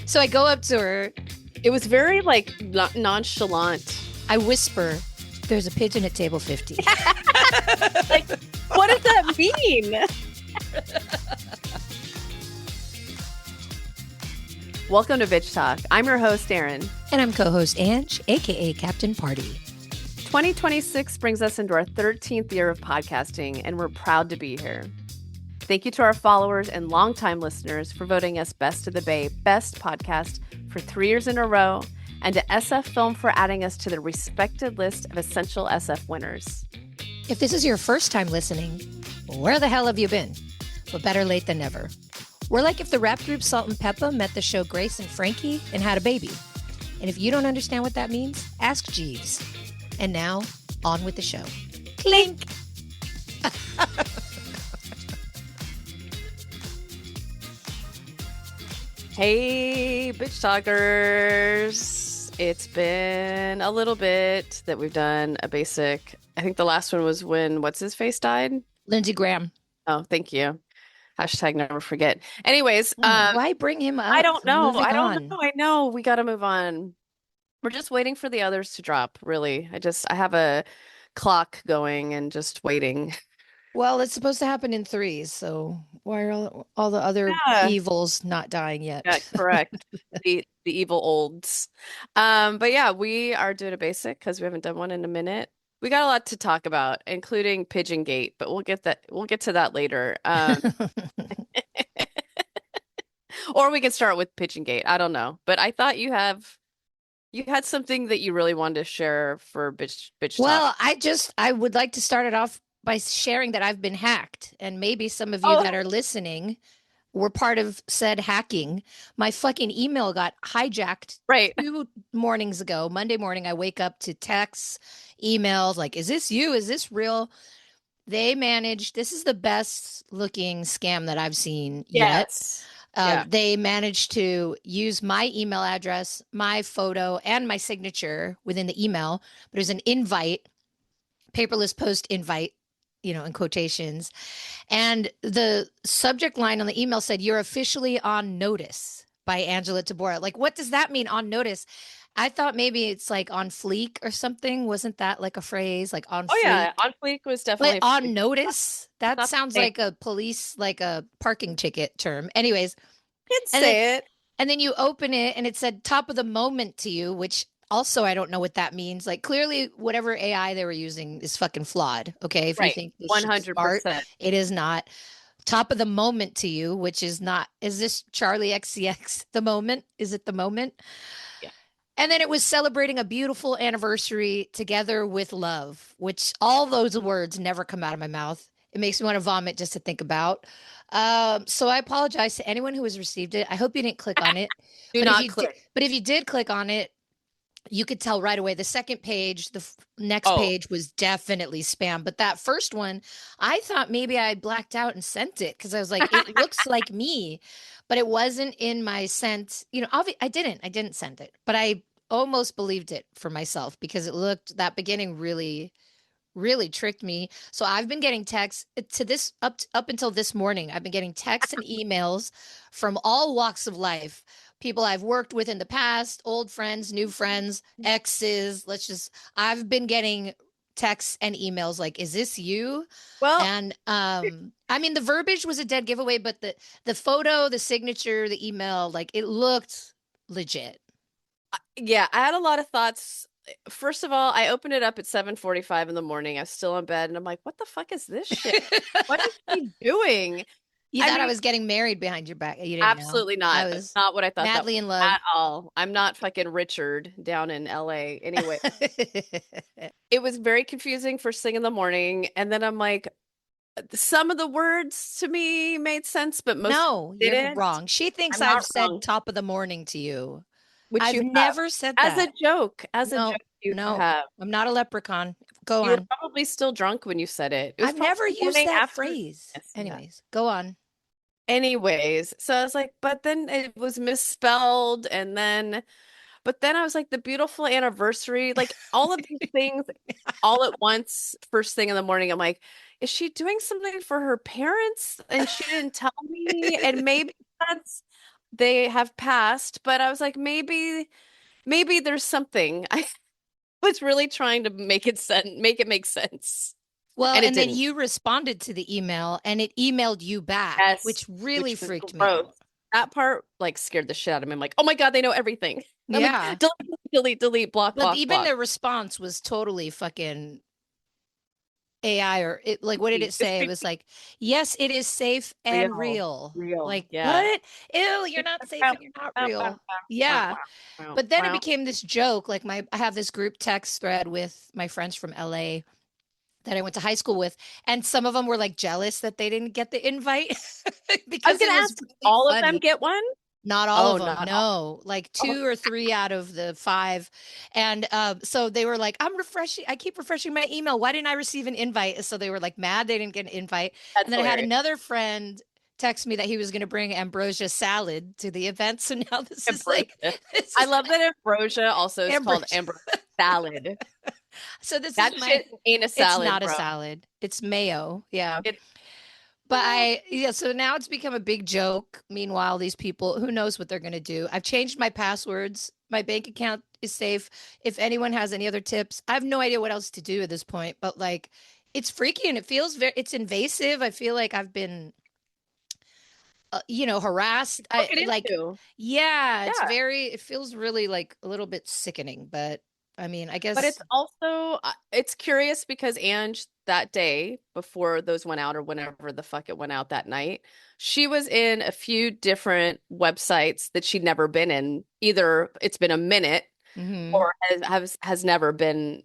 So I go up to her. It was very like nonchalant. I whisper, "There's a pigeon at table 50." Like, what does that mean? Welcome to Bitch Talk. I'm your host, Erin. And I'm co-host Ange, aka Captain Party. 2026 brings us into our 13th year of podcasting, and we're proud to be here. Thank you to our followers and longtime listeners for voting us Best of the Bay Best Podcast for 3 years in a row, and to SF Film for adding us to the respected list of essential SF winners. If this is your first time listening, where the hell have you been? But better late than never. We're like if the rap group Salt and Peppa met the show Grace and Frankie and had a baby. And if you don't understand what that means, ask Jeeves. And now, on with the show. Clink! Hey, Bitch Talkers. It's been a little bit that we've done a basic. I think the last one was when What's-His-Face died? Lindsey Graham. Oh, thank you. Hashtag never forget. Anyways, why bring him up? I don't know. Moving I don't on. know. I know we got to move on. We're just waiting for the others to drop, really. I have a clock going and just waiting. Well, it's supposed to happen in threes, so why are all the other evils not dying yet? Yeah, correct. The evil olds. But yeah, we are doing a basic because we haven't done one in a minute. We got a lot to talk about, including Pigeon-gate, but we'll get to that later. Or we can start with Pigeon-gate. I don't know. But I thought you had something that you really wanted to share for bitch talk. Well, I would like to start it off by sharing that I've been hacked, and maybe some of you that are listening were part of said hacking. My fucking email got hijacked right 2 mornings ago. Monday morning, I wake up to texts, emails like, "Is this you? Is this real?" They managed. This is the best looking scam that I've seen yet. They managed to use my email address, my photo, and my signature within the email. But it was an invite, paperless post invite, in quotations. And the subject line on the email said, "You're officially on notice" by Angela Tabora. Like, what does that mean, on notice? I thought maybe it's like on fleek or something. Wasn't that like a phrase, like on fleek? Oh yeah, on fleek was definitely. But on notice? That sounds like a police, like a parking ticket term. Anyways. Did say it. And then you open it and it said top of the moment to you, which also I don't know what that means. Like, clearly whatever AI they were using is fucking flawed. Okay. If you think this 100%, smart, it is not. Top of the moment to you, which is not. Is this Charlie XCX the moment? Is it the moment? Yeah. And then it was celebrating a beautiful anniversary together with love, which all those words never come out of my mouth. It makes me want to vomit just to think about. So I apologize to anyone who has received it. I hope you didn't click on it. Do not click. But if you did click on it, you could tell right away. The second page, the next page was definitely spam. But that first one, I thought maybe I blacked out and sent it because I was like, it looks like me, but it wasn't in my sent. I didn't send it, but I almost believed it for myself because it looked, that beginning really tricked me. So I've been getting texts to this up until this morning. I've been getting texts and emails from all walks of life. People I've worked with in the past, old friends, new friends, exes. I've been getting texts and emails like, "Is this you?" Well, and I mean, the verbiage was a dead giveaway, but the photo, the signature, the email, like, it looked legit. Yeah, I had a lot of thoughts. First of all, I opened it up at 7:45 in the morning. I was still in bed, and I'm like, "What the fuck is this shit? What is he doing?" You thought I was getting married behind your back. You didn't absolutely know. not. That's not what I thought. Madly in love at all. I'm not fucking Richard down in LA. Anyway, it was very confusing first thing in the morning, and then I'm like, some of the words to me made sense, but most you're wrong. She thinks I've said top of the morning to you. Which I've never said that. As a joke. As a joke, you have. I'm not a leprechaun. Go on. You were probably still drunk when you said it. I've never used that phrase. Anyways, go on. Anyways, so I was like, but then it was misspelled, but then I was like, the beautiful anniversary, like all of these things all at once, first thing in the morning. I'm like, is she doing something for her parents? And she didn't tell me. And maybe that's they have passed, but I was like, maybe there's something. I was really trying to make it make sense. Well, And it and then didn't. you responded to the email and it emailed you back, Yes, which really which was freaked me gross. out. That part like scared the shit out of me. I'm like, oh my God, they know everything. I'm like, Yeah. delete, block, But block, even block. the response was totally fucking AI or it like what did it It's say? It was freaky. like, yes, it is safe and Real, real. real. Like, Yeah. what? Ew, you're not safe and you're not real. Yeah. But then it Wow. became this joke. Like I have this group text thread with my friends from LA that I went to high school with, and some of them were like jealous that they didn't get the invite I was because gonna it was ask, really all of them funny. get one? Not all Oh, of them, not all. no, like Oh, two or three out of the five. And so they were like, I keep refreshing my email. Why didn't I receive an invite? So they were like mad they didn't get an invite. And that's then I had hilarious. another friend text me that he was going to bring ambrosia salad to the event. So now Ambrosia. this I is love that ambrosia also is called ambrosia. ambrosia salad. So this is That my, shit ain't a it's salad, not a bro. salad. It's mayo. Yeah. It's But yeah, so now it's become a big joke. Meanwhile, these people, who knows what they're going to do? I've changed my passwords. My bank account is safe. If anyone has any other tips, I have no idea what else to do at this point, but like it's freaky and it feels it's invasive. I feel like I've been, harassed. look I it like, into. yeah, Yeah. it feels really like a little bit sickening, but I mean, I But guess, it's also it's curious because Ange that day before those went out or whenever the fuck it went out that night, she was in a few different websites that she'd never been in. Either it's been a minute hmm or has never been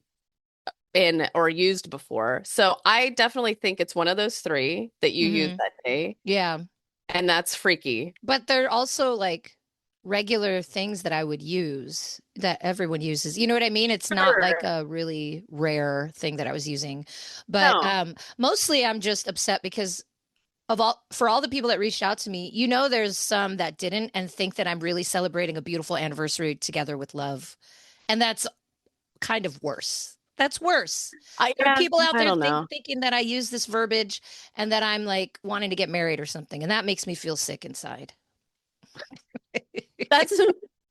in or used before. So I definitely think it's one of those three that you used hmm that day, yeah. and that's freaky. But they're also like regular things that I would use that everyone uses. You know what I mean? It's not like Sure. a really rare thing that I was using. But No. mostly I'm just upset because of all for all the people that reached out to me, there's some that didn't and think that I'm really celebrating a beautiful anniversary together with love. And that's kind of worse. That's worse. I There are yeah, people out I there don't know. thinking that I use this verbiage and that I'm like wanting to get married or something. And that makes me feel sick inside. That's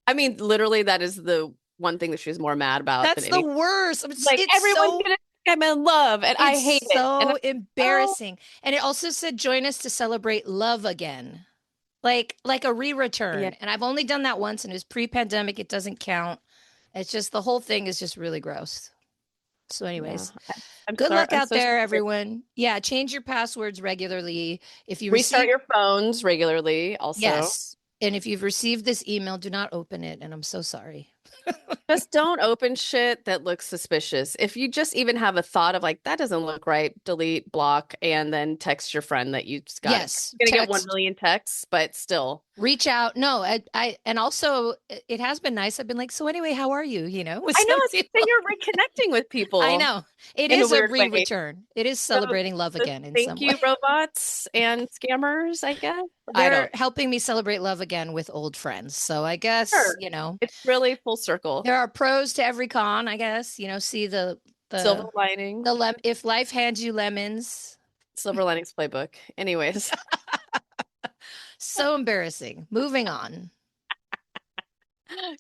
I mean, literally that is the one thing that she's more mad about than That's the anything. worst. Like everyone's gonna think I'm in love and I It's hate it. And so oh embarrassing. And it also said join us to celebrate love again. Like a yeah, re-return. And I've only done that once and it was pre-pandemic. It doesn't count. It's just the whole thing is just really gross. So yeah. anyways, I'm good sorry. luck I'm out so there sorry. everyone. Yeah, change your passwords regularly. If you Restart receive your phones regularly also. Yes. And if you've received this email, do not open it and I'm so sorry. Just don't open shit that looks suspicious. If you just even have a thought of like that doesn't look right, delete, block, and then text your friend that you just got it. Yes, You're gonna get 1 text million texts, but still. reach out. No, and also it has been nice. I've been like, so anyway, how are you? With I know some it's that people. you're reconnecting with I people know it in a is a weird way. re-return. It is So, celebrating love so again in thank some way. you, robots and scammers, I guess. I They're don't. helping me celebrate love again with old friends. So I guess, Sure. It's really full circle. there are pros to every con, I guess. See Silver the lining. if life hands you lemons. Silver linings playbook. Anyways, So embarrassing. Moving on.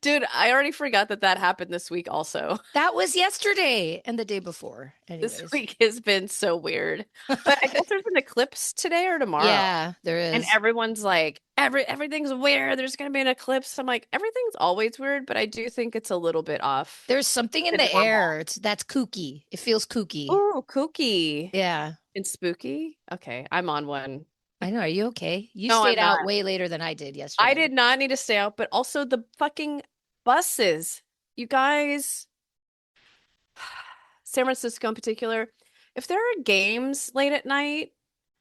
dude, I already forgot that that happened this week also. That was yesterday and the day before. This Anyways. week has been so weird. But I guess there's an eclipse today or tomorrow. Yeah, there And is. everyone's like, everything's weird. There's gonna be an eclipse. I'm like, everything's always weird, but I do think it's a little bit off There's something in the the normal. air. That's kooky. It feels kooky. Ooh, kooky Yeah. and spooky. Okay, I'm on one. I know. Are you okay? You No, stayed I'm not. out way later than I did I yesterday. did not need to stay out, but also the fucking buses. You guys, San Francisco in particular, if there are games late at night,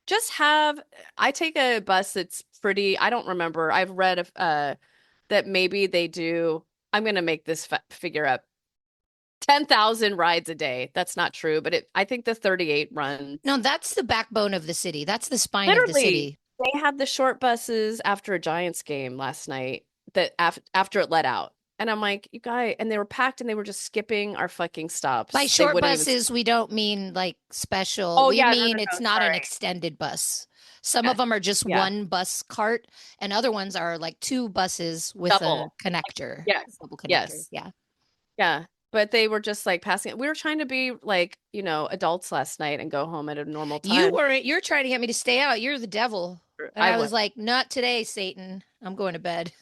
just have I take a bus that's pretty, I don't remember. I've read that maybe they do, I'm gonna make this figure up. 10,000 rides a day. That's not true, but I think the 38 runs. No, that's the backbone of the city. That's the spine of the Literally, city. they had the short buses after a Giants game last night that after it let out. And I'm like, you guys, and they were packed and they were just skipping our fucking By stops. They short wouldn't even. buses, we don't mean like special. Oh We yeah, no, mean no, it's no, not an sorry. extended bus. Some Yeah. of them are just Yeah. one bus cart, and other ones are like two buses with a Double. connector, Yes. double connectors. Yes. Yeah. Yeah. But they were just like passing. We were trying to be like, adults last night and go home at a normal You time. weren't, you're trying to get me to stay out. You're the devil. And I I was was. like, not today, Satan. I'm going to bed.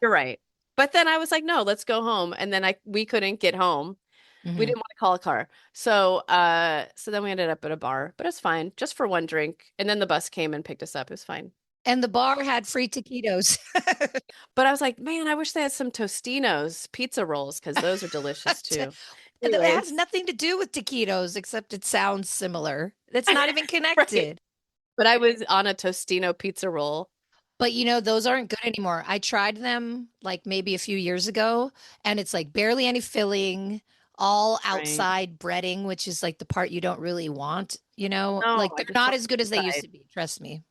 You're right. But then I was like, no, let's go home. And then we couldn't get home. We Hmm. didn't want to call a car. So then we ended up at a bar, but it's fine, just for one drink. And then the bus came and picked us up. It was fine. And the bar had free taquitos. But I was like, man, I wish they had some Tostinos pizza rolls because those are delicious too. It has Anyways, nothing to do with taquitos, except it sounds similar. It's not even right. connected. But I was on a Tostino pizza roll. But those aren't good anymore. I tried them like maybe a few years ago, and it's like barely any filling, all Right. outside breading, which is like the part you don't really want, No, like I they're just not want as the good as they used inside. to be, trust me.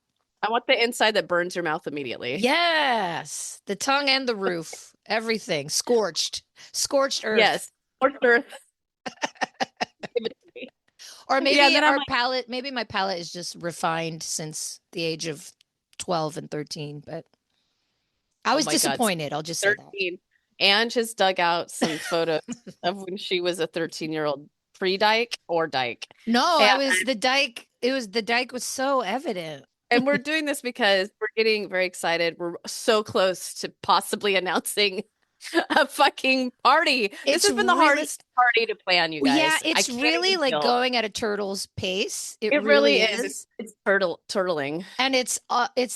I want the inside that burns your mouth immediately. Yes, the tongue and the roof, everything scorched, scorched earth. Yes. Or earth. Give it to me. Or Yeah, and maybe then I'm our like, palate, maybe my palate is just refined since the age of 12 and 13, but I oh was my God, disappointed. I'll just say that. 13. Ange has dug out some photos of when she was a 13-year-old pre-dyke or dyke. No, And I was the dike. It was the dike was so evident. we're doing this because we're getting very excited. We're so close to possibly announcing a fucking party. This It's has been the really, hardest party to plan, you yeah, guys. I it's can't really even like feel. going at a turtle's pace. It It really really is. is. It's turtling. And it's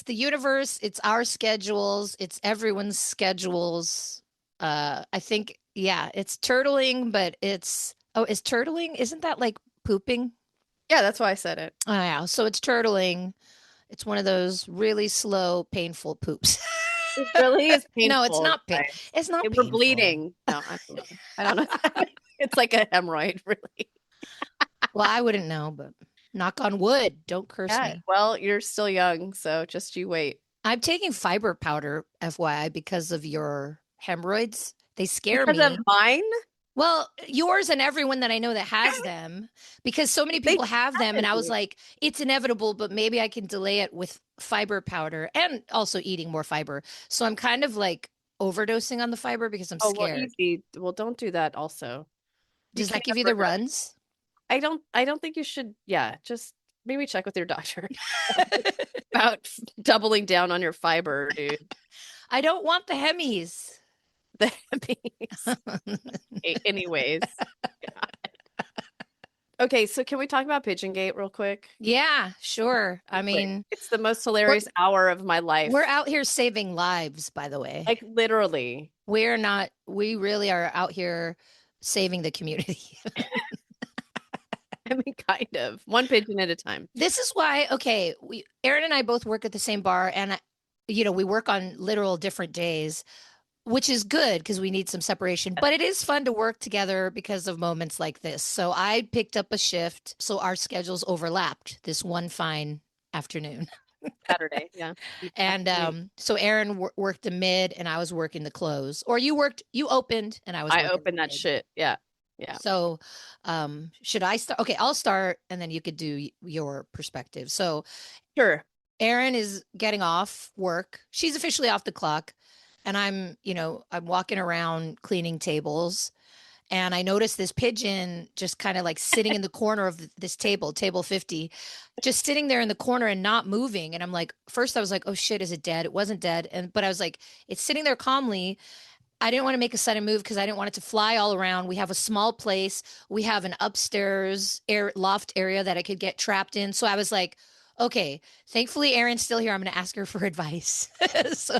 the universe, it's our schedules, it's everyone's schedules. I think, yeah, it's turtling, but is turtling, isn't that like pooping? Yeah, that's why I said it. Oh yeah, so it's turtling. It's one of those really slow, painful poops. It really is No, it's painful, you not guys. it's not We're painful. bleeding. No, I'm bleeding. I don't know. It's like a hemorrhoid, really. Well, I wouldn't know, but knock on wood, don't curse Yeah. me. Well, you're still young, so just you wait. I'm taking fiber powder, FYI, because of your hemorrhoids. They scare Because of me. mine, Well, yours and everyone that I know that has them, because so many they people have them. And happen I to was me. like, it's inevitable, but maybe I can delay it with fiber powder and also eating more fiber. So I'm kind of like overdosing on the fiber because I'm Oh, well, scared. easy. Well, don't do that also. You Does that can't give you the overdose. runs? I don't think you should, yeah, just maybe check with your doctor about doubling down on your fiber, dude. I don't want the Hemis. The hippies. Anyways. Okay, so can we talk about Pigeon-gate real quick? Yeah, sure. I Real quick. mean, It's the most we're hilarious hour of my we're life. out here saving lives, by the way. Like literally. We're not, we really are out here saving the community. I mean, kind of. One pigeon at a time. This is why, okay, Aaron and I both work at the same bar, and we work on literal different days, which is good because we need some separation. But it is fun to work together because of moments like this. So I picked up a shift, so our schedules overlapped this one fine afternoon. Saturday, yeah. And Afternoon. so Aaron worked the mid, and I was working the close. Or you opened, and I was I working the opened that mid. shit. Yeah. Yeah. So, should I start? Okay, I'll start and then you could do your perspective. So, Sure. Erin is getting off work. She's officially off the clock. And I'm walking around cleaning tables. And I noticed this pigeon just kind of like sitting in the corner of this table 50, just sitting there in the corner and not moving. And I'm like, first I was like, oh shit, is it dead? It wasn't dead. But I was like, it's sitting there calmly. I didn't want to make a sudden move because I didn't want it to fly all around. We have a small place. We have an upstairs loft area that I could get trapped in. So I was like, okay, thankfully Erin's still here. I'm going to ask her for advice. so,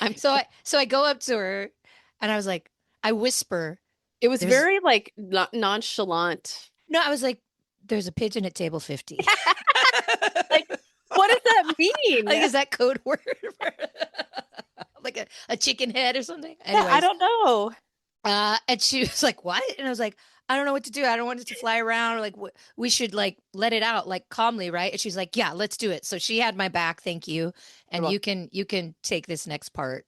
I'm so I go up to her and I was like, I whisper, it was there's very like nonchalant. no, I was like, there's a pigeon at table 50. Like, what does that mean? Like, is that code word? Like a chicken head or something? Yeah, I Anyways, don't know. and she was like, "What?" And I was like, "I don't know what to do. I don't want it to fly around. Or like, we should like let it out like calmly, right?" And she's like, "Yeah, let's do it." So she had my back. Thank you. You're And welcome. you can take this next part.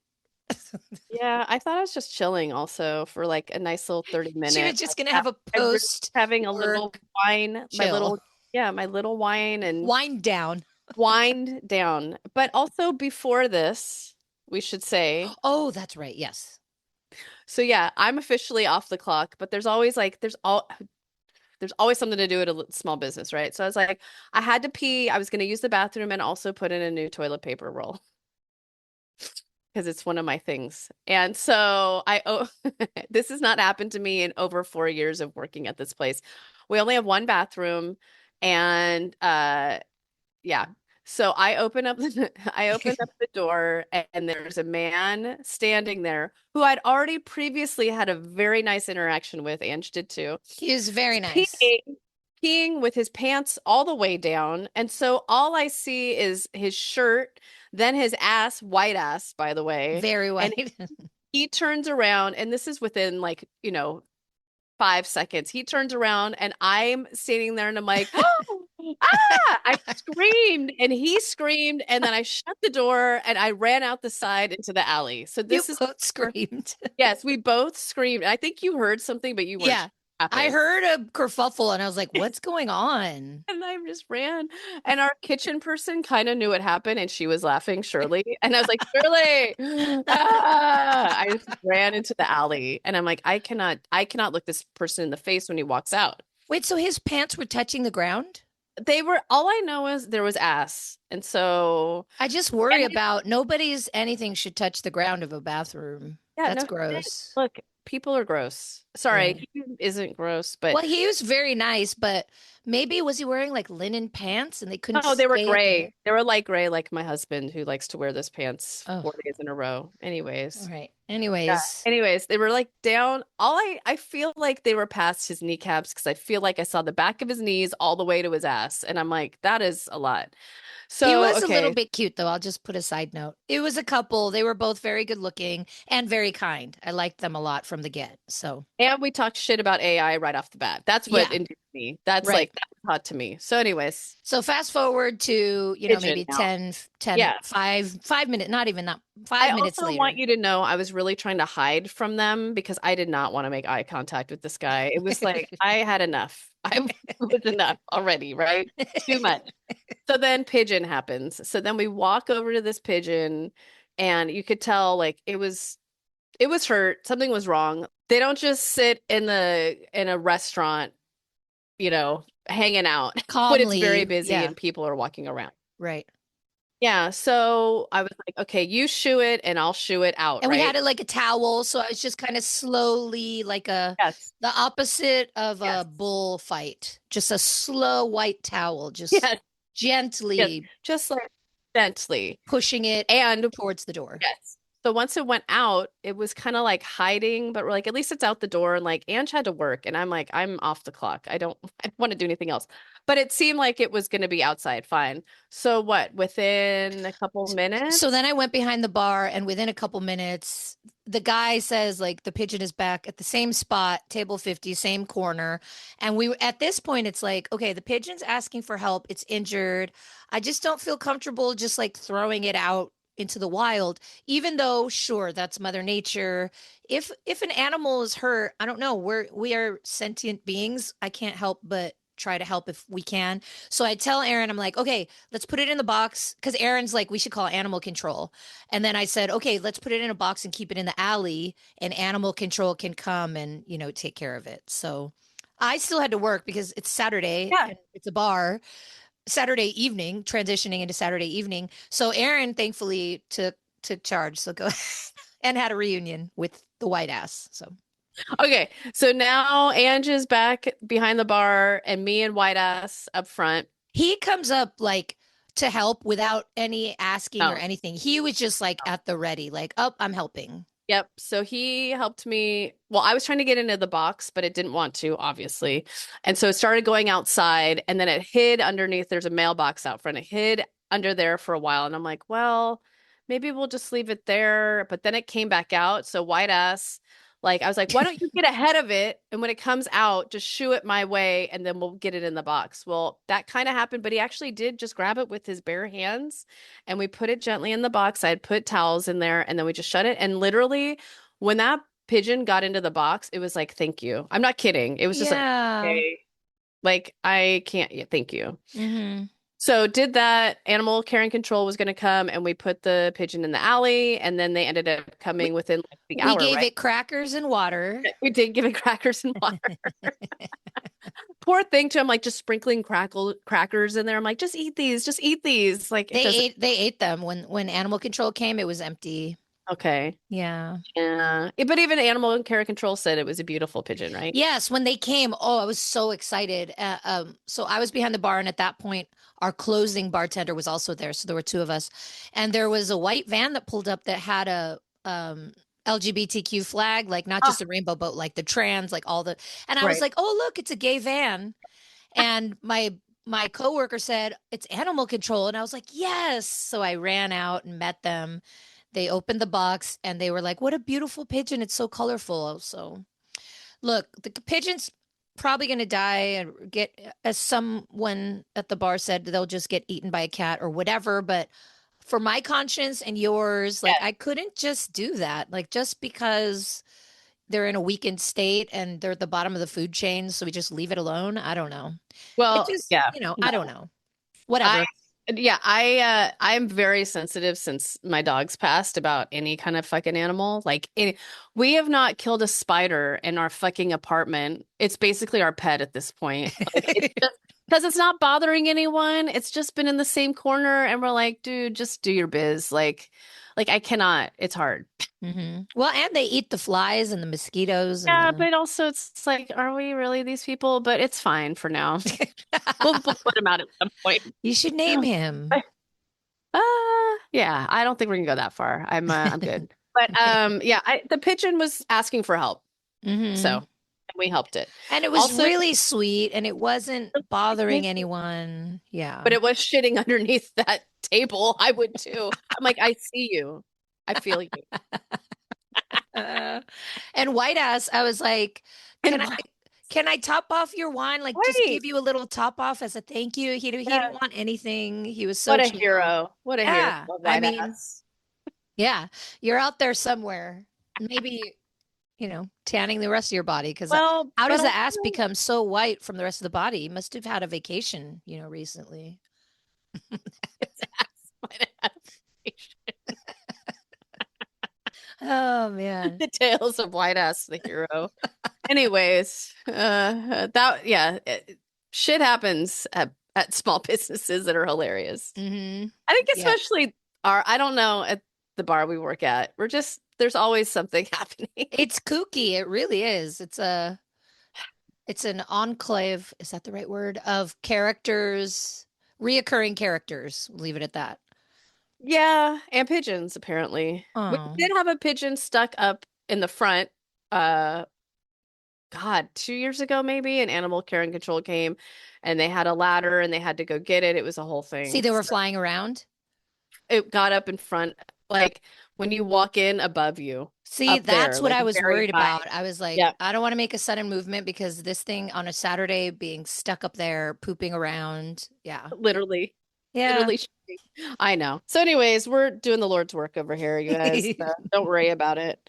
Yeah, I thought I was just chilling also for like a nice little 30 She was minute. just gonna have a I was post having a little work wine, my little chill. Yeah, my little wine and Wind down. wind down. But also before this, we should say, Oh, that's right. Yes. so yeah, I'm officially off the clock, but there's always something to do at a small business, right? So I was like, I had to pee. I was going to use the bathroom and also put in a new toilet paper roll because it's one of my things. And so this has not happened to me in over 4 years of working at this place. We only have one bathroom, and yeah. So I open up the door, and there's a man standing there who I'd already previously had a very nice interaction with. Ange did too. He is very He's nice. peeing with his pants all the way down. And so all I see is his shirt, then his ass, white ass, by the way. Very And white. he turns around, and this is within like, 5 seconds. He turns around, and I'm standing there, and I'm like, oh, ah! I screamed, and he screamed, and then I shut the door and I ran out the side into the alley. So You this is, both screamed. yes, we both screamed. I think you heard something, but you weren't sure Yeah. what I happened. heard a kerfuffle and I was like, what's going on? And I just ran. And our kitchen person kind of knew what happened, and she was laughing, Shirley. And I was like, Shirley, I just ran into the alley. And I'm like, I cannot look this person in the face when he walks out. Wait, so his pants were touching the ground? All I know is there was ass. And so, I just worry and about nobody's anything should touch the ground of a bathroom. yeah, That's no shit. gross. Look, people are gross. Yeah. Sorry, he isn't gross, but Well, he was very nice, but maybe was he wearing like linen pants and they couldn't no, they were stay at the hip? gray. They were light gray, like my husband, who likes to wear those pants Oh, 4 days in a row. all Anyways. right. Yeah. Anyways, Anyways, they were like down. I feel like they were past his kneecaps because I feel like I saw the back of his knees all the way to his ass. And I'm like, that is a lot. he So, was a little okay. bit cute, though. I'll just put a side note. It was a couple. They were both very good looking and very kind. I liked them a lot from the get. So, And we talked shit about AI right off the bat. That's what yeah, endeared me. That's right. like, that was hot to me. So, anyways, So fast forward to, pigeon maybe now. 10, 10, Yeah. 5 minutes, not even that, I 5 minutes also want later. you to know I was really trying to hide from them because I did not want to make eye contact with this guy. It was like I had enough. I was enough already, right? Too much. So then pigeon happens. So then we walk over to this pigeon, and you could tell like it was hurt. Something was wrong. They don't just sit in a restaurant, hanging out when it's very Calmly. busy Yeah, and people are walking around. right. Yeah, so I was like, okay, you shoo it and I'll shoo it out, And we had right? it like a towel, so I was just kind of slowly like Yes. the opposite of Yes. a bullfight. Just a slow white towel, just Yes. Yes. gently Just like gently. pushing it And towards the door. yes. So once it went out, it was kind of like hiding, but we're like, at least it's out the door. And like Ange had to work, and I'm like, I'm off the clock. I don't want to do anything else. But it seemed like it was going to be outside. Fine. So what? Within a couple So minutes? then I went behind the bar, and within a couple minutes, the guy says, like, the pigeon is back at the same spot, table 50, same corner. And at this point, it's like, okay, the pigeon's asking for help. It's injured. I just don't feel comfortable just like throwing it out into the wild, even though, sure, that's Mother Nature. If an animal is hurt, I don't know. We are sentient beings. I can't help but try to help if we can. So I tell Aaron, I'm like, okay, let's put it in the box because Aaron's like, we should call animal control. And then I said, okay, let's put it in a box and keep it in the alley, and animal control can come and, take care of it. So I still had to work because it's Saturday Yeah. and it's a bar, Saturday evening, transitioning into Saturday evening. So Aaron thankfully took charge. So go and had a reunion with the white ass. So Okay. So now Ange is back behind the bar, and me and White Ass up front. he comes up like to help without any asking or No. anything. He was just like at the ready, like, oh, I'm helping. Yep. So he helped me. Well, I was trying to get into the box, but it didn't want to, obviously. And so it started going outside, and then it hid underneath. There's a mailbox out front. It hid under there for a while. And I'm like, well, maybe we'll just leave it there. But then it came back out. So White Ass, like, I was like, why don't you get ahead of it? And when it comes out, just shoo it my way, and then we'll get it in the box. Well, that kind of happened, but he actually did just grab it with his bare hands, and we put it gently in the box. I had put towels in there, and then we just shut it. And literally, when that pigeon got into the box, it was like, thank you. I'm not kidding. It was just like, Yeah. okay. Like I can't. Yeah, thank you. Hmm. So did that. Animal care and control was going to come, and we put the pigeon in the alley, and then they ended up We coming within like the we hour, gave right? it crackers and water. We did give it crackers and water. Poor thing too. I'm like just sprinkling crackers in there. I'm like, just eat these, just eat these. Like it doesn't. They ate them when animal control came. It was empty. Okay. Yeah. Yeah. But even animal care and control said it was a beautiful pigeon, right? Yes, when they came, oh, I was so excited. So I was behind the bar, and at that point, our closing bartender was also there. So there were two of us, and there was a white van that pulled up that had a LGBTQ flag, like not Oh, just a rainbow, but like the trans, like all the. And I was right. like, oh, look, it's a gay van. And my coworker said it's animal control, and I was like, yes. So I ran out and met them. They opened the box, and they were like, "What a beautiful pigeon! It's so colorful." So. Look, the pigeon's probably going to die and get, as someone at the bar said, they'll just get eaten by a cat or whatever. But for my conscience and yours, like I couldn't just do that. Like just because they're in a weakened state and they're at the bottom of the food chain, so we just leave it alone. I don't know. It Well, just, yeah. I No. don't know. I Whatever. yeah, I'm very sensitive since my dog's passed about any kind of fucking animal. We have not killed a spider in our fucking apartment. It's basically our pet at this point. Like it's just because it's not bothering anyone. It's just been in the same corner and we're like, dude, just do your biz. Like I cannot. It's hard. Well, and they eat the flies and the mosquitoes and Yeah, the. but also it's like, are we really these people? But it's fine for now. We'll put him out at some point. You should name him. Yeah, I don't think we can go that far. I'm good. But yeah, the pigeon was asking for help. Hmm. So we helped it. And it was Also, really sweet and it wasn't bothering anyone. but Yeah. it was shitting underneath that table. I would too. I'm like, I see you. I feel you. Uh, and white ass, I was like, can And I can I top off your wine? Like just wait, give you a little top off as a thank you. He yeah, didn't want anything. He was so what a chill. hero. What a hero, Yeah. I white mean, ass. yeah, you're out there somewhere. Maybe, tanning the rest of your body because Well, how but does the also ass become so white from the rest of the body? He must have had a vacation, recently. his ass might have had Oh man. the tales of white ass the hero. Anyways, that yeah, shit happens at small businesses that are hilarious. Hmm. I think Yep. especially I don't know, at the bar we work at, there's always something happening. It's kooky. It really is. It's an enclave, is that the right word? Of characters, reoccurring characters. We'll leave it at that. Yeah, and pigeons apparently. We Oh. did have a pigeon stuck up in the front. Uh, God, 2 years ago maybe, an animal care and control came, and they had a ladder and they had to go get it. It was a whole See, thing. they were flying around. It got up in front, like when you walk in above you, See, up there, that's what like I was very worried high. about. I was like, Yeah, I don't want to make a sudden movement because this thing on a Saturday being stuck up there, pooping around. Yeah. literally, Yeah. literally. I know. So, anyways, we're doing the Lord's work over here, you guys. Don't worry about it.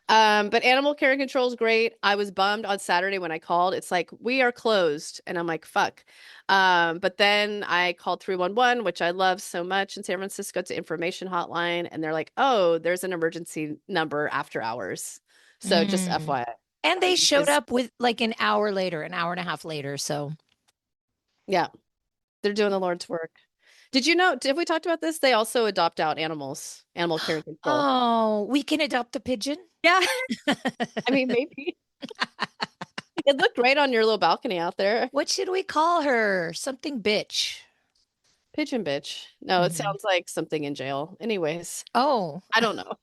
But animal care and control is great. I was bummed on Saturday when I called. It's like, we are closed. And I'm like, fuck. But then I called 311, which I love so much in San Francisco. It's an information hotline. And they're like, oh, there's an emergency number after hours. So just Mm. FYI. And they showed Because, up with like an hour later, an hour and a half later. So, yeah, they're doing the Lord's work. Did you know, did we talked about this? They also adopt out animals, animal care and control. oh, we can adopt a pigeon. Yeah, I mean, maybe. It looked great on your little balcony out there. What should we call her? Something bitch. Pigeon bitch. No, it Mhm. sounds like something in jail. Anyways, Oh, I don't know.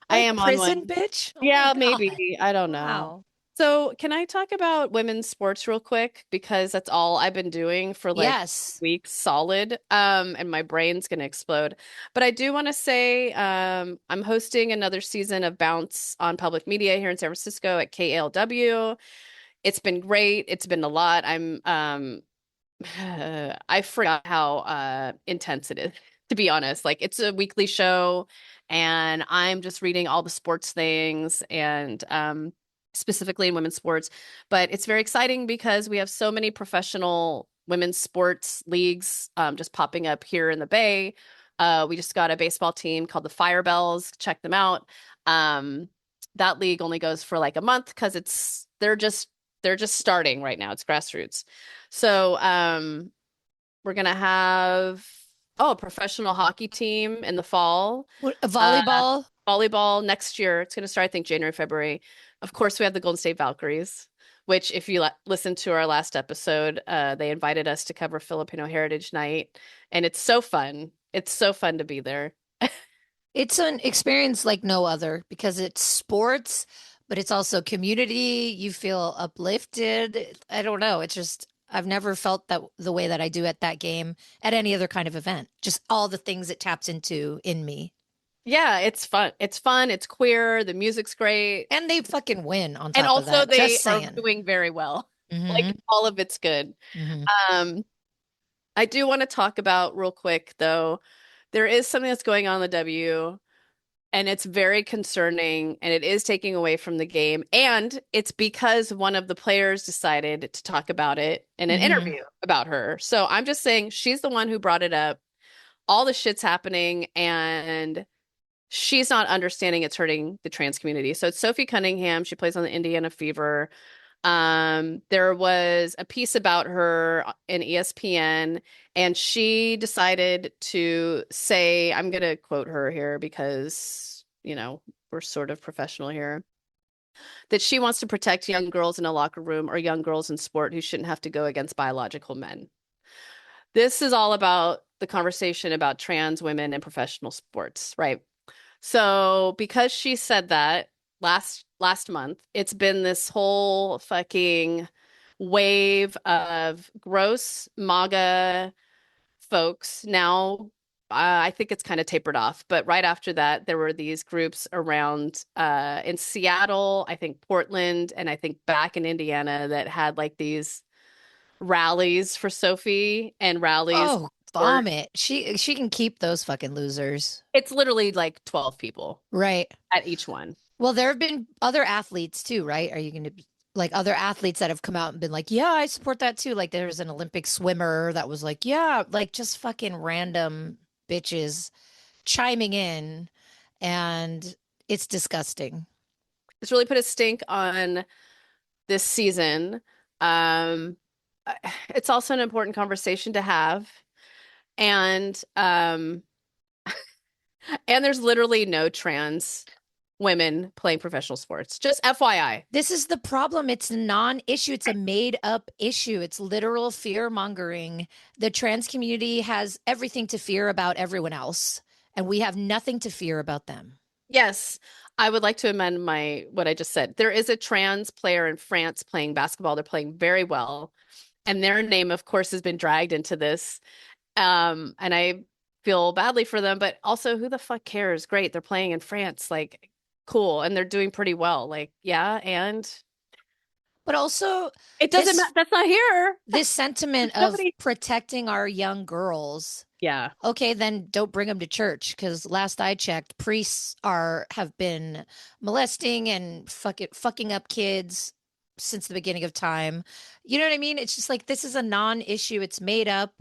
I like am on prison one. bitch? Oh my Yeah, God. maybe. I don't know. Wow. So, can I talk about women's sports real quick? Because that's all I've been doing for like Yes. weeks solid. And my brain's gonna explode. But I do want to say, I'm hosting another season of Bounce on public media here in San Francisco at KALW. It's been great. It's been a lot. I forgot how intense it is, to be honest. Like it's a weekly show and I'm just reading all the sports things and specifically in women's sports. But it's very exciting because we have so many professional women's sports leagues just popping up here in the Bay. We just got a baseball team called the Firebells. Check them out. Um, that league only goes for like a month because they're just starting right now. It's grassroots. So we're gonna have a professional hockey team in the fall. A Uh, volleyball. volleyball next year. It's gonna start, I think, January, February. Of course, we have the Golden State Valkyries, which, if you listen to our last episode, they invited us to cover Filipino Heritage Night, and it's so fun. It's so fun to be there. It's an experience like no other because it's sports, but it's also community. You feel uplifted. I don't know. It's just, I've never felt that the way that I do at that game at any other kind of event. Just all the things it taps into in me. Yeah, it's fun. It's fun. It's queer. The music's great. And they fucking win on And top of also that. Just they are saying. doing very well. Like Hmm. all of it's good. Hmm. Um, I do want to talk about real quick though. There is something that's going on in the W, and it's very concerning, and it is taking away from the game. And it's because one of the players decided to talk about it in an Hmm. interview about her. So I'm just saying she's the one who brought it up. All the shit's happening, and she's not understanding it's hurting the trans community. So it's Sophie Cunningham. She plays on the Indiana Fever. There was a piece about her in ESPN, and she decided to say, I'm going to quote her here because, we're sort of professional here, that she wants to protect young girls in a locker room or young girls in sport who shouldn't have to go against biological men. This is all about the conversation about trans women in professional sports, right? So because she said that last month, it's been this whole fucking wave of gross MAGA folks. Now, I think it's kind of tapered off, but right after that, there were these groups around in Seattle, I think Portland, and I think back in Indiana that had like these rallies for Sophie and rallies Oh, for vomit. She can keep those fucking losers. it's literally like 12 people Right. at each one. Well, there have been other athletes too, right? Are you going to like other athletes that have come out and been like, yeah, I support that too. Like there's an Olympic swimmer that was like, yeah, like just fucking random bitches chiming in, and it's disgusting. It's really put a stink on this season. Um, it's also an important conversation to have. And and there's literally no trans women playing professional sports. Just FYI. This is the problem. It's a non-issue. It's a made-up issue. It's literal fear-mongering. The trans community has everything to fear about everyone else, and we have nothing to fear about them. Yes, I would like to amend my what I just said. There is a trans player in France playing basketball. They're playing very well. And their name, of course, has been dragged into this. And I feel badly for them, but also who the fuck cares? Great, they're playing in France, like cool, and they're doing pretty well. Like, yeah, and But also it doesn't this matter. That's not here. this sentiment of Nobody. protecting our young girls. Yeah. Okay, then don't bring them to church because last I checked, priests have been molesting and fucking up kids since the beginning of time. You know what I mean? It's just like this is a non-issue. It's made up.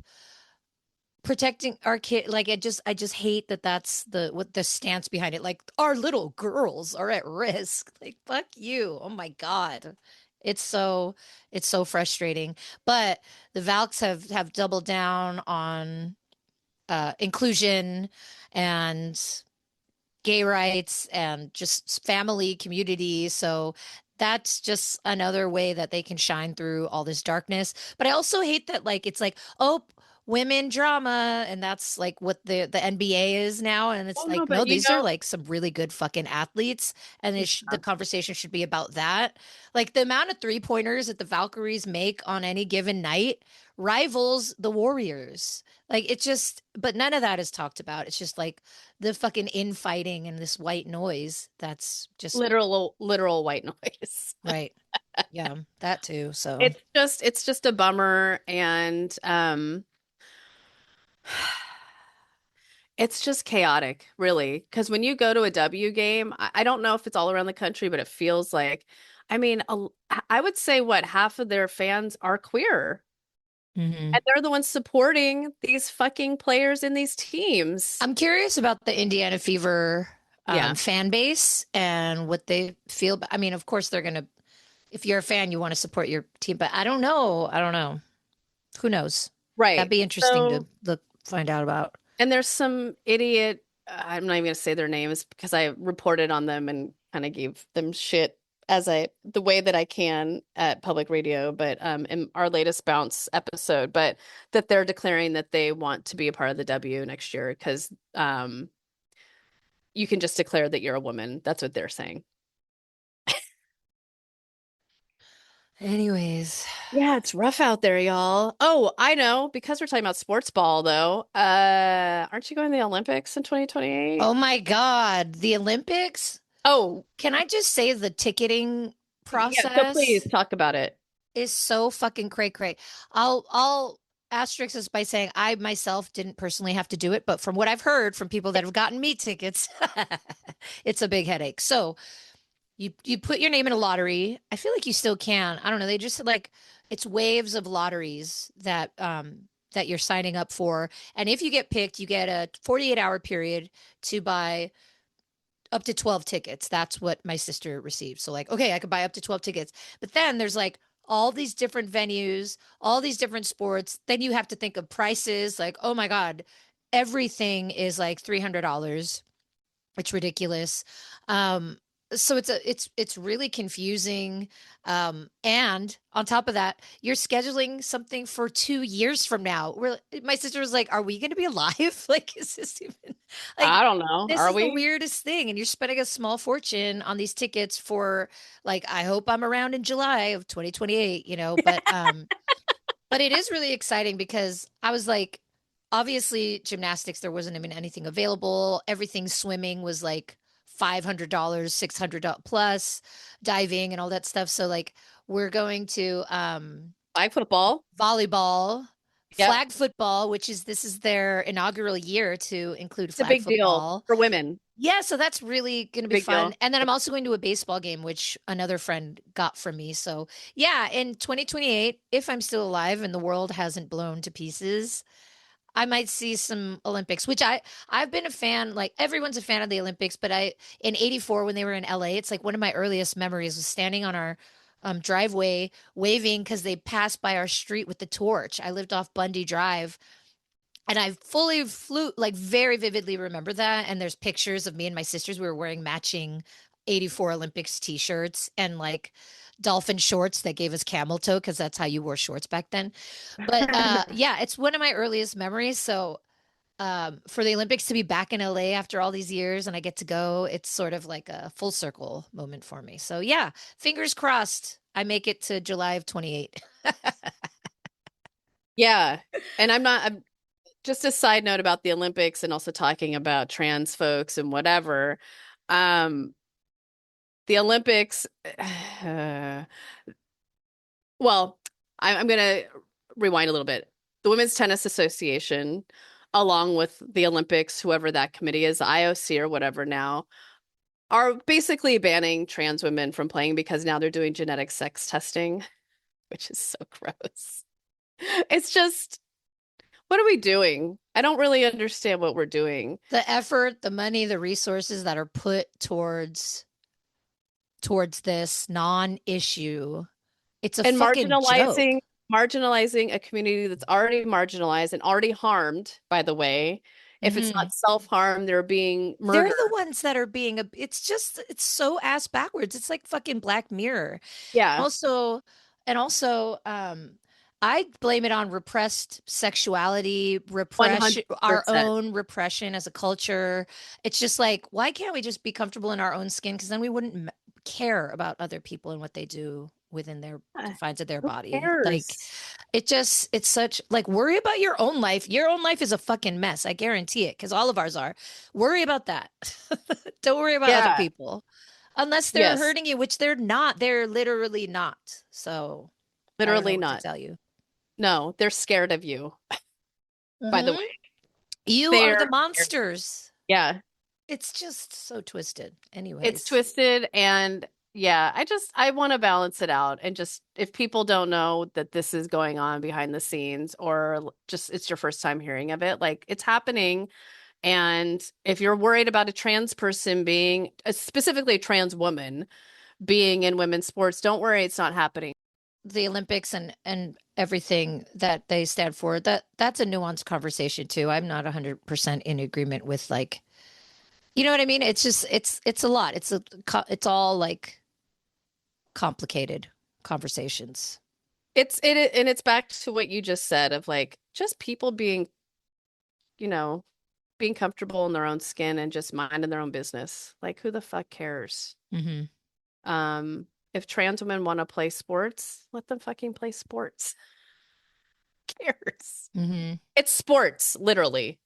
Protecting our kid, like I just hate that that's the stance behind it. Like our little girls are at risk. Like fuck you. Oh my God. It's so it's so frustrating. But the Valks have doubled down on inclusion and gay rights and just family community. So that's just another way that they can shine through all this darkness. But I also hate that like it's like, oh, women drama, and that's like what the NBA is now. And it's Oh no, like, no, but these are like some really good fucking athletes, and the yeah, conversation should be about that. Like the amount of three-pointers that the Valkyries make on any given night rivals the Warriors. Like it just, but none of that is talked about. It's just like the fucking infighting and this white noise. That's just literal white noise. right. Yeah, that too. So, It's just a bummer, and it's just chaotic, really. Because when you go to a W game, I don't know if it's all around the country, but it feels like I mean, I would say what half of their fans are queer. Hmm. And they're the ones supporting these fucking players in these teams. I'm curious about the Indiana Fever Yeah. fan base and what they feel. I mean, of course, they're going to, if you're a fan, you want to support your team, but I don't know. I don't know. Who knows? That'd Right. be interesting to So, find out about. and there's some idiot, I'm not even going to say their names because I reported on them and kind of gave them shit the way that I can at public radio, but in our latest bounce episode, but that they're declaring that they want to be a part of the W next year because you can just declare that you're a woman. That's what they're saying. Anyways. Yeah, it's rough out there, y'all. Oh, I know. Because we're talking about sports ball, though. Aren't you going to the Olympics in 2028? Oh my God, the Olympics? Oh, Can I just say the ticketing yeah. So please process talk about it. is so fucking cray cray. I'll asterisk this by saying I myself didn't personally have to do it, but from what I've heard from people that have gotten me tickets, it's a big headache. So you put your name in a lottery. I feel like you still can. I don't know. They just like it's waves of lotteries that you're signing up for. And if you get picked, you get a 48-hour period to buy up to 12 tickets. That's what my sister received. So like, okay, I could buy up to 12 tickets. But then there's like all these different venues, all these different sports. Then you have to think of prices like, oh my God, everything is like $300. It's ridiculous. Um, so it's really confusing. And on top of that, you're scheduling something for 2 years from now. My sister was like, "Are we going to be alive? Like, is this even like I don't know. this Are is the we? weirdest thing?" And you're spending a small fortune on these tickets for like, I hope I'm around in July of 2028, but it is really exciting because I was like, obviously, gymnastics, there wasn't even anything available. Everything swimming was like $500, $600 plus, diving and all that stuff. So, like, we're going to Flag football. volleyball, Yep. flag football, which is this is their inaugural year to include It's a flag big deal football. for women. Yeah, so that's really going to be Big fun. deal. And then I'm also going to a baseball game, which another friend got from me. So, yeah, in 2028, if I'm still alive and the world hasn't blown to pieces, I might see some Olympics, which I've been a fan, like everyone's a fan of the Olympics, but I in 84 when they were in LA, it's like one of my earliest memories was standing on our driveway waving because they passed by our street with the torch. I lived off Bundy Drive and I fully flew, like very vividly remember that. And there's pictures of me and my sisters. We were wearing matching 84 Olympics t-shirts and like dolphin shorts that gave us camel toe because that's how you wore shorts back then. But yeah, it's one of my earliest memories. So for the Olympics to be back in LA after all these years and I get to go, it's sort of like a full circle moment for me. So yeah, fingers crossed I make it to July of 28. Yeah. And I'm just a side note about the Olympics and also talking about trans folks and whatever. Um, the Olympics, well, I'm going to rewind a little bit. The Women's Tennis Association, along with the Olympics, whoever that committee is, IOC or whatever now, are basically banning trans women from playing because now they're doing genetic sex testing, which is so gross. It's just, what are we doing? I don't really understand what we're doing. The effort, the money, the resources that are put towards this non-issue, it's a And fucking joke. marginalizing a community that's already marginalized and already harmed, by the way. If it's Hmm. not self-harm, they're being They're murdered. the ones that are being it's just it's so ass backwards. It's like fucking Black Mirror. Yeah, Also, and also, I blame it on repressed sexuality, repression, our 100%. own repression as a culture. It's just like, why can't we just be comfortable in our own skin? Because then we wouldn't care about other people and what they do within their confines of their Who body. Like, cares? it's such like worry about your own life. Your own life is a fucking mess. I guarantee it, because all of ours are. Worry about that. Don't worry about other Yeah, people. Unless they're yes, hurting you, which they're not. They're literally not. So I don't know literally what to not. tell you. No, they're scared of you, by the way. Hmm. You are the They're scared. monsters. Yeah, It's just so twisted. it's Anyways. twisted and Yeah, I want to balance it out and just if people don't know that this is going on behind the scenes or just it's your first time hearing of it, like it's happening. And if you're worried about a trans person being, specifically a trans woman being in women's sports, don't worry, it's not happening. The Olympics and everything that they stand for, that's a nuanced conversation too. I'm not 100% in agreement with like, you know what I mean? It's just it's a lot. It's all like complicated conversations. And it's back to what you just said of like just people being, you know, being comfortable in their own skin and just minding their own business. Like who the fuck cares? Mm-hmm. If trans women want to play sports, let them fucking play sports. Who cares? Mm-hmm. It's sports, literally.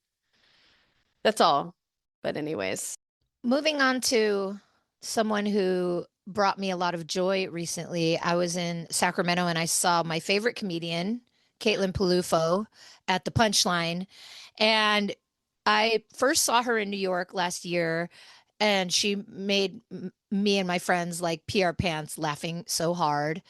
That's all. But anyways. Moving on to someone who brought me a lot of joy recently. I was in Sacramento and I saw my favorite comedian, Caitlin Peluffo, at the Punchline. And I first saw her in New York last year, and she made me and my friends like pee our pants laughing so hard.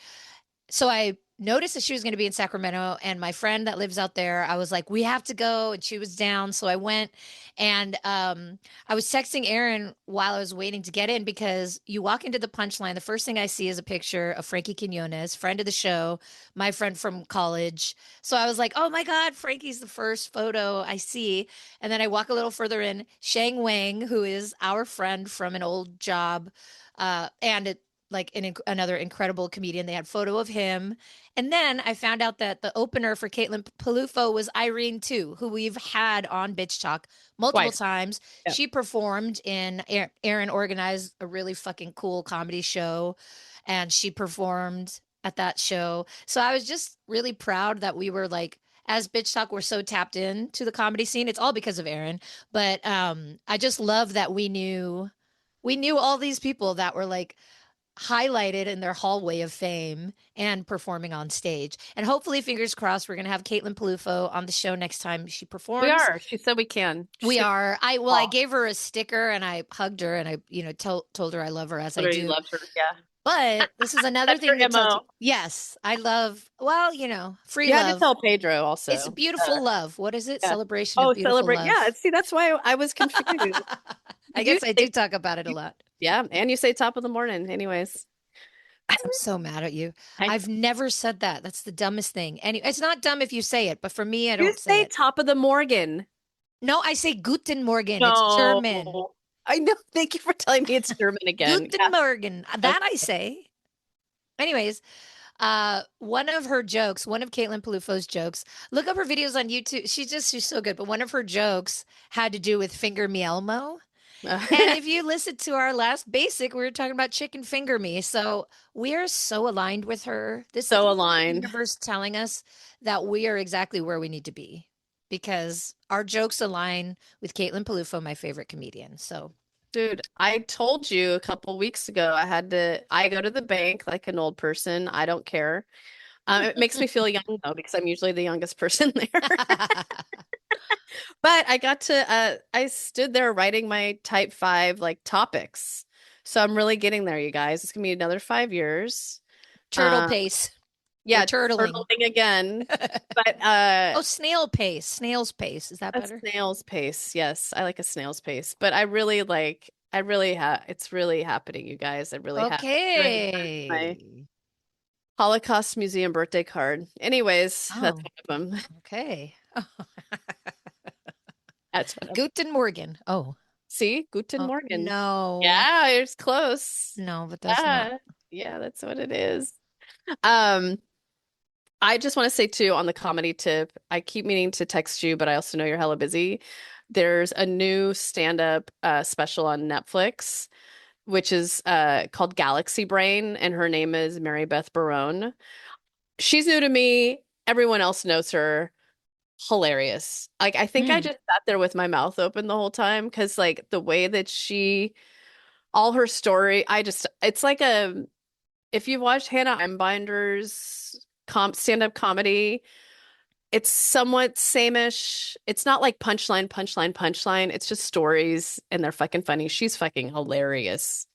So I noticed that she was going to be in Sacramento, and my friend that lives out there, I was like, we have to go, and she was down. So I went, and I was texting Aaron while I was waiting to get in because you walk into the Punchline, the first thing I see is a picture of Frankie Quinones, friend of the show, my friend from college. So I was like, oh my God, Frankie's the first photo I see. And then I walk a little further in, Shang Wang, who is our friend from an old job, and it like another incredible comedian. They had photo of him. And then I found out that the opener for Caitlin Peluffo was Irene too, who we've had on Bitch Talk multiple Twice. times. Yeah. She performed in Aaron organized a really fucking cool comedy show, and she performed at that show. So I was just really proud that we were like, as Bitch Talk, we're so tapped in to the comedy scene. It's all because of Aaron. But I just love that we knew all these people that were like highlighted in their hallway of fame and performing on stage. And hopefully, fingers crossed, we're going to have Caitlin Peluffo on the show next time she We performs. are. She said we can. She's We gonna are. I call. gave her a sticker and I hugged her and I, told her I love her as I Literally do. loves her. Yeah. But this is another That's her thing that tells you, MO. yes, I love, well, free You had to love. tell Pedro It's a also. beautiful love. What is it? Yeah. Celebration of Oh, beautiful celebrate. Yeah. love. See, that's why I was confused. I You do guess I do say, talk about it a lot. yeah. And you say top of the morning. Anyways. I'm so mad at you. I, I've never said that. That's the dumbest thing. Anyway, it's not dumb if you say it, but for me, I you don't say say it. top of the Morgan. No, I say Guten Morgen. It's German. No. I know. Thank you for telling me it's German again. Guten Yeah. Morgen. That I Okay. say. Anyways, one of her jokes, one of Caitlin Peluffo's jokes, look up her videos on YouTube. She's so good. But one of her jokes had to do with finger me Elmo. And if you listen to our last basic, we were talking about chicken finger me. So we are so aligned with her. This So is the aligned. universe telling us that we are exactly where we need to be because our jokes align with Caitlin Peluffo, my favorite comedian. So Dude, I told you a couple weeks ago I go to the bank like an old person. I don't care. It makes me feel young though, because I'm usually the youngest person there. But I stood there writing my type 5 like topics. So I'm really getting there, you guys. It's gonna be another 5 years. turtle Um, pace. We're yeah, turtling. turtling again. But Oh, snail pace. Snail's pace. Is that a better? snail's pace. Yes, I like a snail's pace. But I really have it's really happening, you guys. I really have my Okay. Holocaust Museum birthday card. Anyways, that's Oh, one of them. okay. That's one of them. Guten Morgen. Oh, See, Guten oh Morgen. no. Yeah, it's close. No, but that's not. Yeah, yeah, that's what it is. Um, I just want to say too on the comedy tip, I keep meaning to text you, but I also know you're hella busy. There's a new stand-up special on Netflix, which is called Galaxy Brain, and her name is Mary Beth Barone. She's new to me. Everyone else knows her. Hilarious. Like I think I Hmm. just sat there with my mouth open the whole time because like the way that all her story, it's like a if you've watched Hannah Einbinder's stand-up comedy, it's somewhat same-ish. It's not like punchline, punchline, punchline. It's just stories and they're fucking funny. She's fucking hilarious.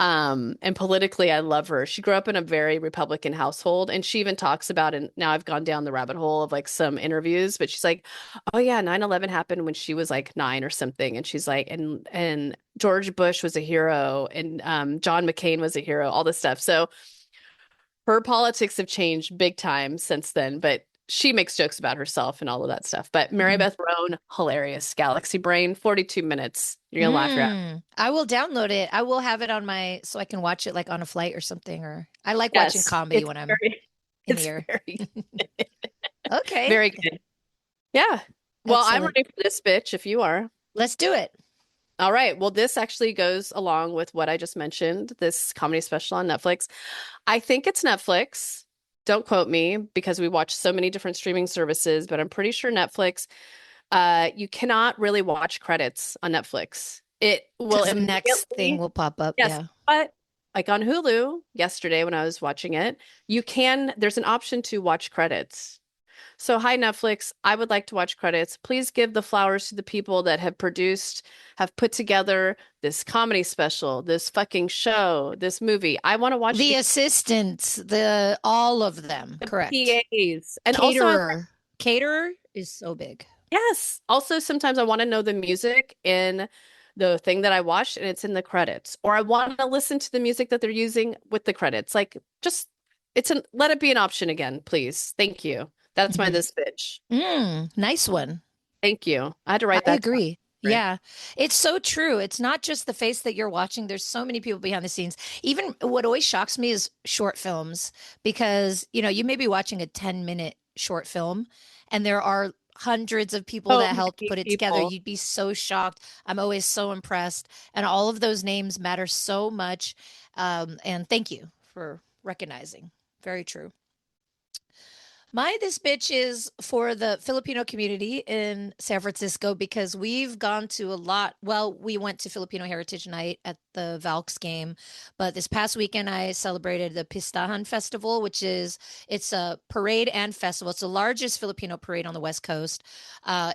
And politically, I love her. She grew up in a very Republican household, and she even talks about, and now I've gone down the rabbit hole of like some interviews, but she's like, "Oh yeah, 9/11 happened when she was like 9 or something." And she's like, and George Bush was a hero, and John McCain was a hero, all this stuff. So her politics have changed big time since then, but she makes jokes about herself and all of that stuff. But Mary Mhm. Beth Roan, hilarious. Galaxy Brain, 42 minutes. You're gonna laugh your ass. I will download it. I will have it on my so I can watch it like on a flight or something. Or I like watching Yes, comedy when I'm in the it's air. very, Okay, very good. Yeah. Well, I'm excellent. ready for this bitch if you are. Let's do it. All right. Well, this actually goes along with what I just mentioned, this comedy special on Netflix. I think it's Netflix. Don't quote me because we watch so many different streaming services, but I'm pretty sure Netflix. You cannot really watch credits on Netflix. It will Because the next thing immediately, will pop up. yes, Yeah. but like on Hulu yesterday when I was watching it, there's an option to watch credits. So, hi, Netflix. I would like to watch credits. Please give the flowers to the people that have put together this comedy special, this fucking show, this movie. I want to watch The assistants, the all of them, the correct. PAs. And also, Caterer is so big. yes, also sometimes I want to know the music in the thing that I watched and it's in the credits. Or I want to listen to the music that they're using with the credits. Like, just, let it be an option again, please. Thank you. That's my Mhm. this bitch. Nice one. Thank you. I had to I write that down. agree. Right. Yeah, it's so true. It's not just the face that you're watching. There's so many people behind the scenes. Even what always shocks me is short films because, you may be watching a 10-minute short film and there are hundreds of people So that helped many put it together. people. You'd be so shocked. I'm always so impressed. And all of those names matter so much. And thank you for recognizing. Very true. My this bitch is for the Filipino community in San Francisco because we've gone to a lot. Well, we went to Filipino Heritage Night at the Valks game, but this past weekend I celebrated the Pistahan Festival, it's a parade and festival. It's the largest Filipino parade on the West Coast.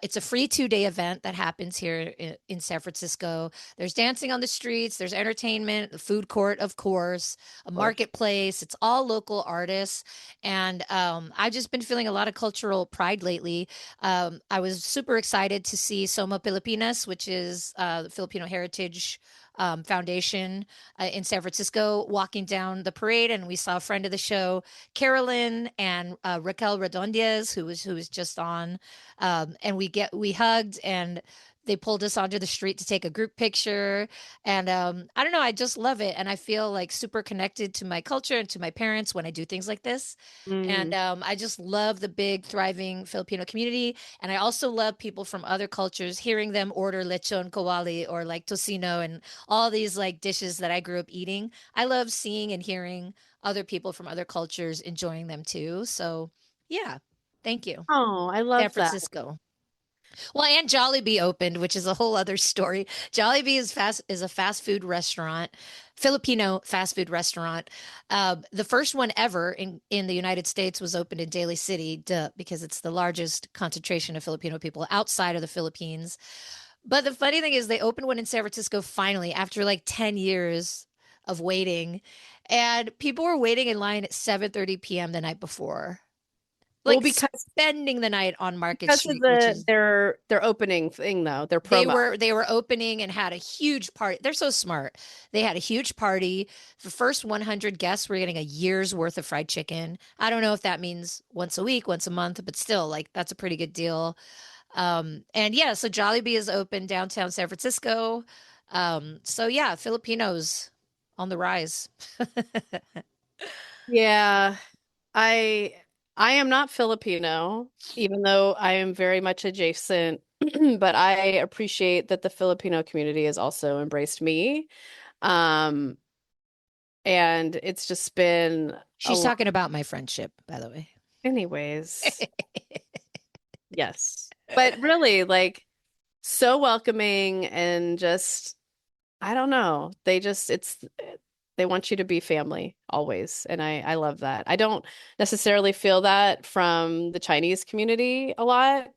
It's a free 2-day event that happens here in San Francisco. There's dancing on the streets, there's entertainment, the food court, of course, a Of course. marketplace. It's all local artists. And I've just been feeling a lot of cultural pride lately. I was super excited to see Soma Pilipinas, which is the Filipino Heritage Foundation in San Francisco, walking down the parade, and we saw a friend of the show, Carolyn, and Raquel Redondiez, who was just on, and we hugged and. They pulled us onto the street to take a group picture. And I don't know, I just love it. And I feel like super connected to my culture and to my parents when I do things like this. And Mm. I just love the big, thriving Filipino community. And I also love people from other cultures, hearing them order lechon kawali or like tocino and all these like dishes that I grew up eating. I love seeing and hearing other people from other cultures enjoying them too. So, yeah, thank you. Oh, I San love that. Francisco. Well, and Jollibee opened, which is a whole other story. Jollibee is a fast food restaurant, Filipino fast food restaurant. The first one ever in the United States was opened in Daly City, duh, because it's the largest concentration of Filipino people outside of the Philippines. But the funny thing is, they opened one in San Francisco finally after like 10 years of waiting, and people were waiting in line at 7:30 p.m. the night before, Well, like because spending the night on Market because of Street, which is their opening thing though, their they promo. were they were opening and had a huge party. They're so smart. They had a huge party. The first 100 guests were getting a year's worth of fried chicken. I don't know if that means once a week, once a month, but still, like that's a pretty good deal. And yeah, so Jollibee is open downtown San Francisco. So yeah, Filipinos on the rise. Yeah, I I am not Filipino, even though I am very much adjacent, but I appreciate that the Filipino community has also embraced me. Um, and it's just been a She's lot. talking about my friendship, by the way. Anyways, yes. But really, like so welcoming and just I don't know. They want you to be family always, and I love that. I don't necessarily feel that from the Chinese community a lot.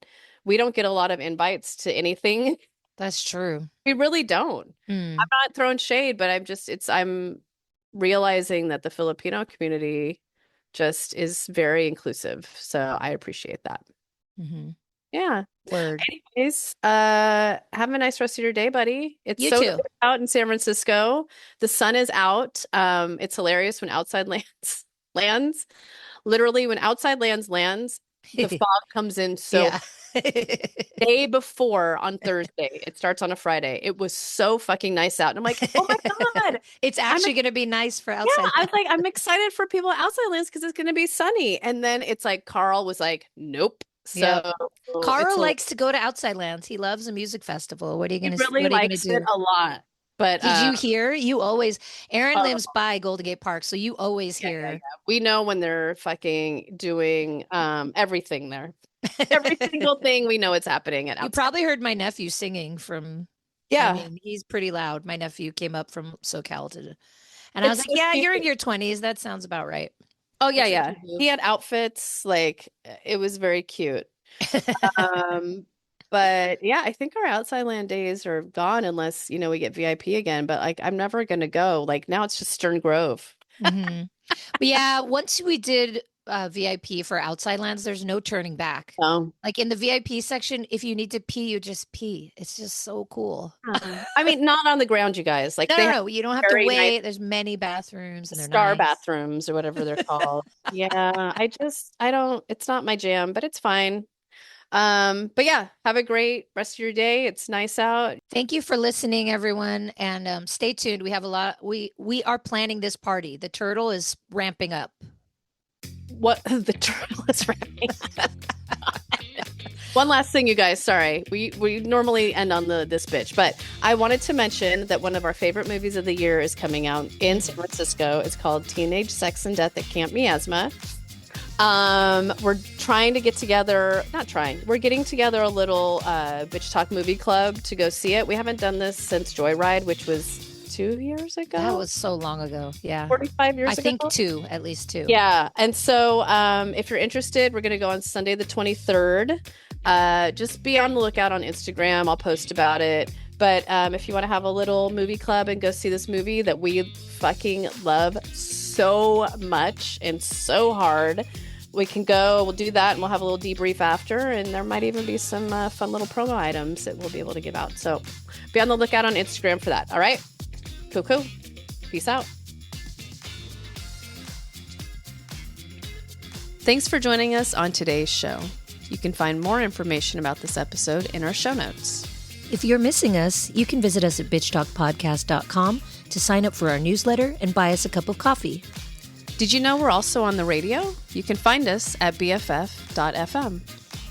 We don't get a lot of invites to anything. That's true. We really don't. Mm. I'm not throwing shade, but I'm realizing that the Filipino community just is very inclusive. So I appreciate that. Mm-hmm. Yeah. Word. Anyways, have a nice rest of your day, buddy. It's You so too. good out in San Francisco. The sun is out. It's hilarious when outside lands. Literally, when outside lands, the fog comes in so Yeah. day before on Thursday. It starts on a Friday. It was so fucking nice out. And I'm like, oh my God. It's I'm actually going to be nice for Yeah, outside I was land. like, I'm excited for people at outside lands because it's going to be sunny. And then it's like Carl was like, nope. Yep. So Carl likes to go to outside lands. He loves a music festival. he really What are you gonna likes it do? a lot. But Did you hear? You always Aaron oh, lives by Golden Gate Park, so you always yeah. hear. We know when they're fucking doing everything there. Every single thing we know it's happening at You outside. probably heard my nephew singing from, I Yeah. mean, he's pretty loud. My nephew came up from SoCal and I was It's like, so yeah, cute. you're in your 20s. That sounds about right. Oh yeah, That's what yeah. you do. He had outfits like it was very cute. Um, but yeah, I think our outside land days are gone unless, we get VIP again. But like I'm never gonna go. Like now it's just Stern Grove. hmm But yeah, once we did VIP for outside lands, there's no turning back. So Like in the VIP section, if you need to pee, you just pee. It's just so cool. I mean, not on the ground, you guys. Like No, they no, have no. You don't have to very nice wait. There's many bathrooms and they're star nice. bathrooms or whatever they're called. Yeah, I don't, it's not my jam, but it's fine. But yeah, have a great rest of your day. It's nice out. Thank you for listening, everyone, and stay tuned. We have a lot. We are planning this party. The turtle is ramping up. What the turtle is wrapping. One last thing, you guys. Sorry, we normally end on this bitch, but I wanted to mention that one of our favorite movies of the year is coming out in San Francisco. It's called Teenage Sex and Death at Camp Miasma. We're trying to get together, not trying, we're getting together a little bitch talk movie club to go see it. We haven't done this since Joyride, which was 2 years ago. That was so long ago. Yeah. 45 years I ago. think two, at least two. Yeah. And so if you're interested, we're going to go on Sunday the 23rd. Just be on the lookout on Instagram. I'll post about it. But if you want to have a little movie club and go see this movie that we fucking love so much and so hard, we can go, we'll do that, and we'll have a little debrief after, and there might even be some fun little promo items that we'll be able to give out. So be on the lookout on Instagram for that. All right? Cool. Peace out. Thanks for joining us on today's show. You can find more information about this episode in our show notes. If you're missing us, you can visit us at bitchtalkpodcast.com to sign up for our newsletter and buy us a cup of coffee. Did you know we're also on the radio? You can find us at bff.fm.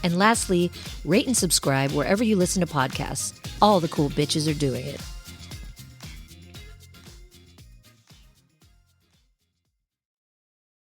And lastly, rate and subscribe wherever you listen to podcasts. All the cool bitches are doing it.